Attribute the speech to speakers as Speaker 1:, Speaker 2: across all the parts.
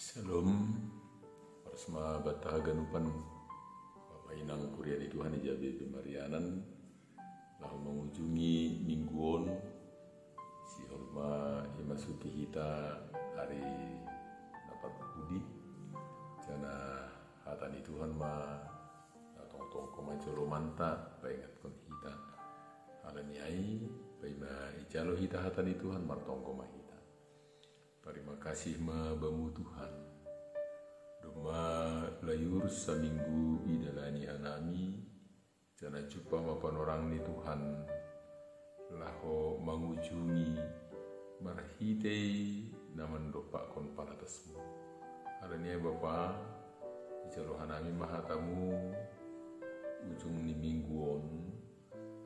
Speaker 1: Shalom, Parsma Bata Ganupan, Bapak Inang Kuria di Tuhan Ijabe Pemarianan, lalu mengunjungi mingguon, si horma imasuki hita hari dapat budi, jana hatani Tuhan ma tong komajolo manta, baingat kon hita, halani ai, baima ijalo hita hatani Tuhan martong koma hita. Terima kasih ma bamu Tuhan. Doma layur saminggu idalani anami jana cupa mapan orang ni Tuhan laho mangujungi marhitei naman dopa kon palatasmu. Haranya Bapa ijalo hanami mahatamu ujung ni mingguon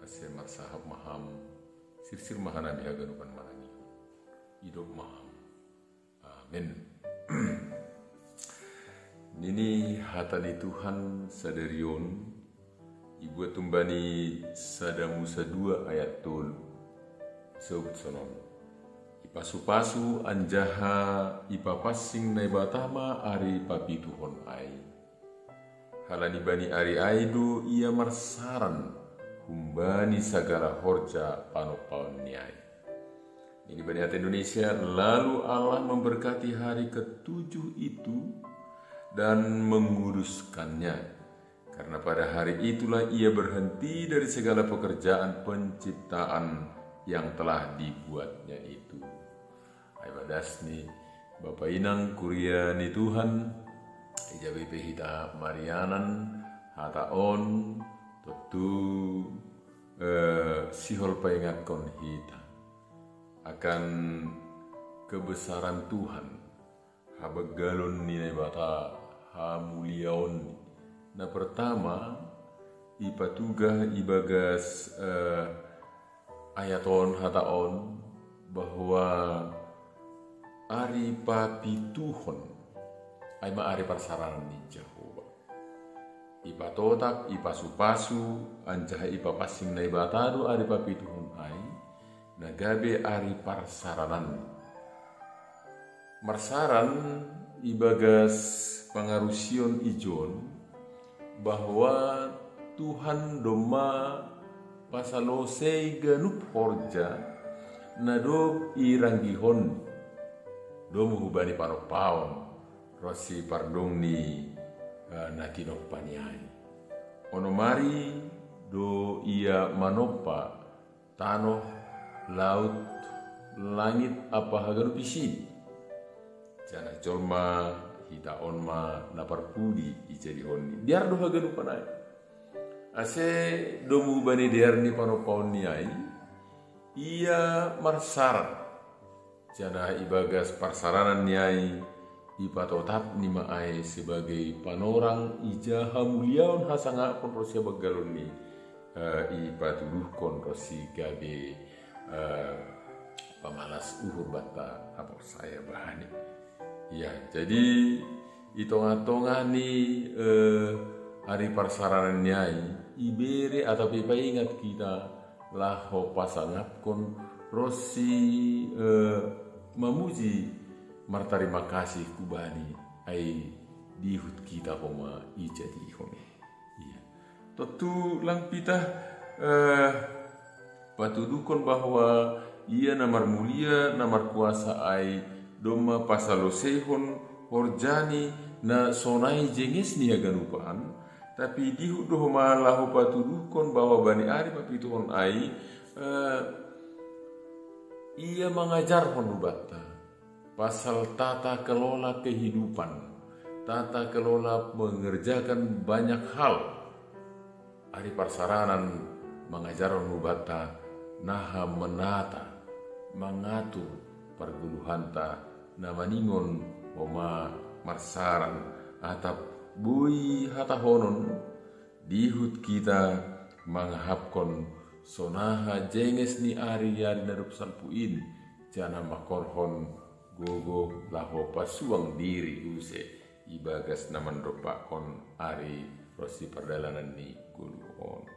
Speaker 1: ase marsahab maham sirsir mahanami haganupan manani hidup maham. Amin. Nini hatani Tuhan sadarion ibu tumbani sada Musa 2 ayat tol sebut sonon ipasu-pasu anjaha ipapasing nai batama ari papi Tuhon ai halani bani ari aido ia marsaran humbani sagala horja panopaon niai. Ini Bani Hati Indonesia, lalu Allah memberkati hari ke-7 itu dan menguruskannya. Karena pada hari itulah ia berhenti dari segala pekerjaan penciptaan yang telah dibuatnya itu. Aibadas nih, Bapak Inang Kuria ni Tuhan, Ijabe Hita Marianan, Hataon, tentu sihol paingat kon hita akan kebesaran Tuhan habagalon nilai bata hamuliaon. Nah pertama ipatuga ibagas ayaton hataon bahwa ari papi Tuhon aima ari parsaranan ni Jehovah ipatotak ipasupasu anjaha ipapasing nai batado ari papi Tuhon ai nagabe ari parsaranan marsaran ibagas pangarusion ijon bahwa Tuhan doma pasalosei ganup horja nado iranggihon domu hubani panopaon rosi pardong ni natinok paniai onomari do ia manopa tanoh laut, langit apa haganu pisin jana colma hita onma napar pudi ijadi honni biar do haganu panai ase domu bani derni panopaon niai ia marsaran jana ibagas parsaranan niai ipatotap nima ai sebagai panorang ijaha muliaon hasanga kon rosia bagalon ni ipatuduh kon rosi gabe pemalas uhur bata apa saya bahani ya jadi itonga-tonga ni hari parsaranan nyai ibere atau pipa ingat kita laho pasangap kon rosi memuji martarima kasih kubani ai dihut kita koma ijadi koma iya tentu lang pita patudukon bahwa ia namar mulia namar kuasa ai doma pasalosehon horjani na sonai jenges ni aganupan tapi dihudoh malahu patudukon bahwa bani ari papi Tuhon ai ia mengajar honubata pasal tata kelola kehidupan tata kelola mengerjakan banyak hal ari parsaranan mengajar honubata naha menata mengatur perguluhanta namaningon oma marsaran atap bui hatahonon dihut kita manghapkon sonaha jenges ni ari yari narup salpuin jana makorhon gogo laho pasuang diri use ibagas naman ropa on ari rosi perdalanan ni guluhon.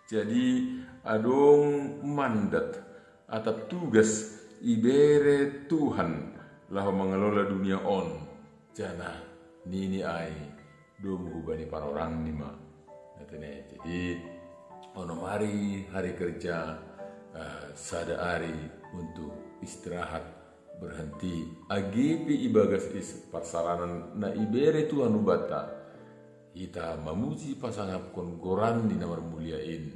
Speaker 1: Jadi adong mandat atau tugas ibere Tuhan lah mengelola dunia on jana nini ai dom hubani parorang nima. Jadi ono mari hari kerja sada hari untuk istirahat berhenti agipi ibagas parsaranan na ibere Tuhan ubata kita memuji pasangan kon goran di nomor muliain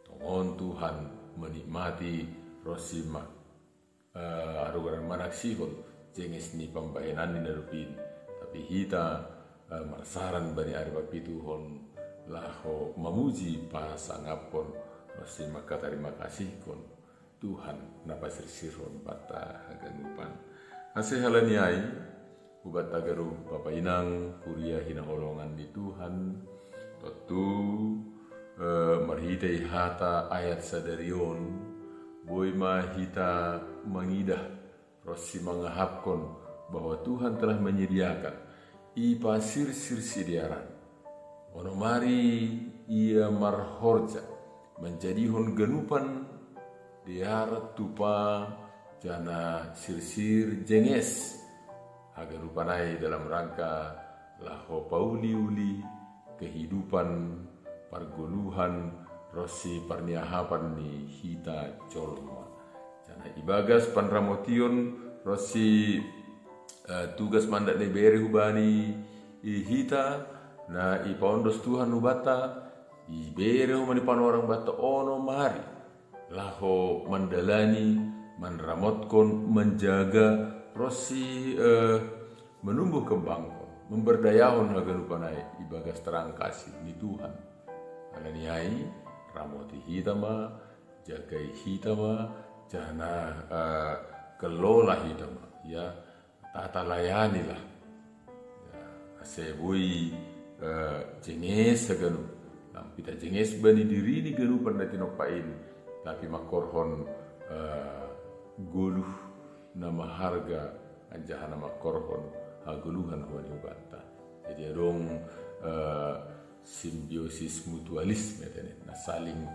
Speaker 1: tongon Tuhan menikmati rosima arugaran manaksihon jenges ni pembayanan di narupin tapi kita marsaran bani aribapi Tuhan laho memuji pasangan kon rosima kata terima kasih kon Tuhan napa sirsiron bata haganupan asih halaniai ubat tagaru Bapak Inang kuliah hina holongan di Tuhan tentu marhitai hata ayat sadarion boy mahita mengidah rosi mengahapkon bahwa Tuhan telah menyediakan ipa sir-sir sidiaran ono mari ia marhorja menjadi hon genupan diarat tupa jana sir-sir jenges agar rupanai dalam rangka laho pauli-uli kehidupan pargoluhan rosi parniahapan ni hita colma jana ibagas panramotion rosi tugas mandat nebere hubani hita na ipondos Tuhan ubata ibere humani panorang bata ono mari laho mandalani manramotkon menjaga rosi menumbuh kembang memberdayahon haganupanai ibagas terang kasih ni Tuhan alaniai ramoti hitama jagai hitama jana kelola hitama ya tata layani lah ya, asebui jenges haganu lampita jenges bani diri ni ganupan datinopain tapi makorhon goluh nama harga anjahana makorhon haguluhan wani ubata jadi adong simbiosis mutualisme nah saling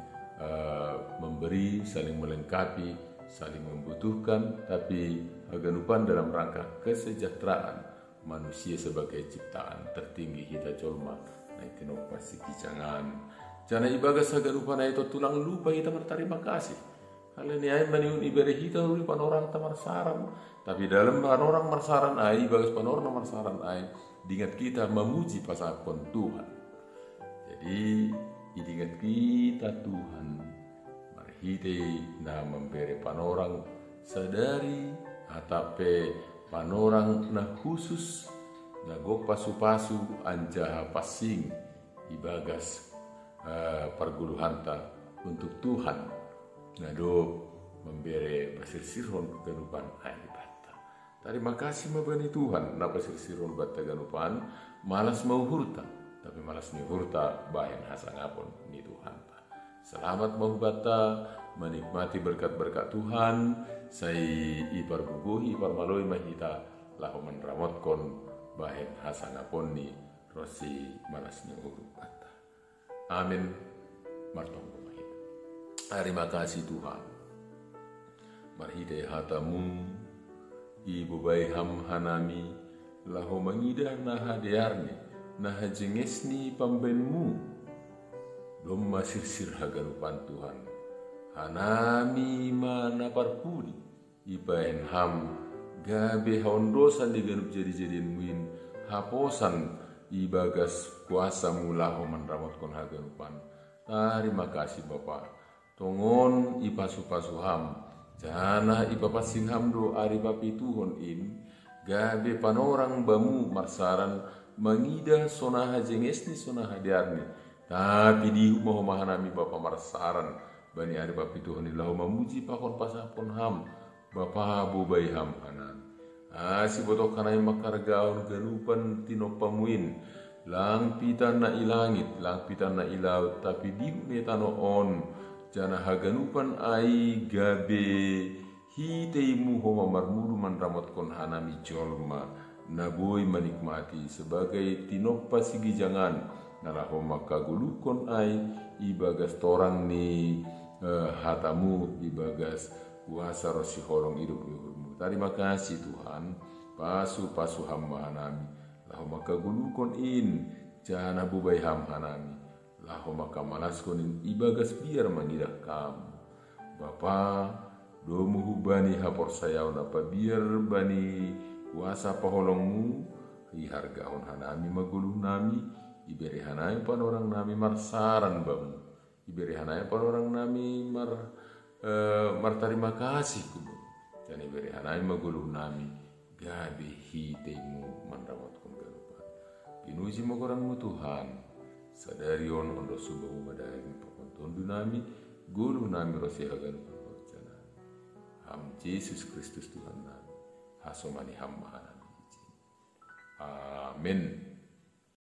Speaker 1: memberi saling melengkapi saling membutuhkan tapi haganupan dalam rangka kesejahteraan manusia sebagai ciptaan tertinggi kita colma nah itu pasti kicangan jana ibagas haganupan itu tulang lupa kita berterima kasih. Kalian ayat maniun ibere kita uli panorang tamar saran, tapi dalam panorang marsaran ay ibagas panorang marsaran ay diingat kita memuji pasakon Tuhan. Jadi diingat kita Tuhan marhite na memberi panorang sadari atape panorang na khusus na gok pasu-pasu anjaha pasing ibagas parguluhanta untuk Tuhan nado memberi pasir-sirhon ganupan ai bata. Terima kasih mabani Tuhan na pasir-sirhon bata ganupan malas mau hurta tapi malas ni hurta bayan hasangapon ni Tuhan. Selamat mau bata menikmati berkat-berkat Tuhan sai ipar bubuhi ipar maloi mahita lahu menramotkon bayan hasangapon ni rosi malas ni hurta. Amin. Martong pemahit. Terima kasih Tuhan. Marhidai hatamu, ibu bayi ham hanami, lahu mengidah naha dearni, naha jengesni pambenmu. Dom masir-sir haganupan Tuhan. Hanami mana parpudi, ibaen ham, gabe hondosan diganup jadi-jadian muin, haposan ibagas kuasa mulahu menramotkan haganupan. Terima kasih Bapak. Tongon ipasu-pasuham. Jana ipapasingam do aribapi Tuhon in. Gabe panorang bamu marsaran mengida sonaha jengesni sonaha diarni. Tapi di mau mahanami Bapak marsaran bani aribapi Tuhon ilahu memuji pakon pasapon ham. Bapak bubai ham hanan. Si botok kanai makargaon ganupan tinopamuin lang pitan na ilangit lang pitan na ilaut tapi di metano on jana haganupan ai gabe hiteimu homa marmuru manramotkon hanami jolma naboy manikmati sebagai tinoppa sigi jangan naraho makagulukon ai ibagas torang ni hatamu ibagas kuasa rosi holong hidup. Terima kasih Tuhan pasu hamba hanami lahu maka gulukon in jana bubai ham hanami lahu maka malaskonin ibagas biar mangidah kamu Bapa domu hubani hapor sayau napa biar bani kuasa paholongmu hihargahon hanami maguluh nami iberi hanami pan orang nami marsaran bamu iberi hanami pan orang nami martarima kasih kubu dan iberi hanami maguluh nami gabe hitemu mandawatkan galupan pinuji magorangmu Tuhan sadarion ondo subahu madaging pakontondu nami guluh nami rosihagan pembacana ham Yesus Kristus Tuhan nami hasomani hamba hanami amin.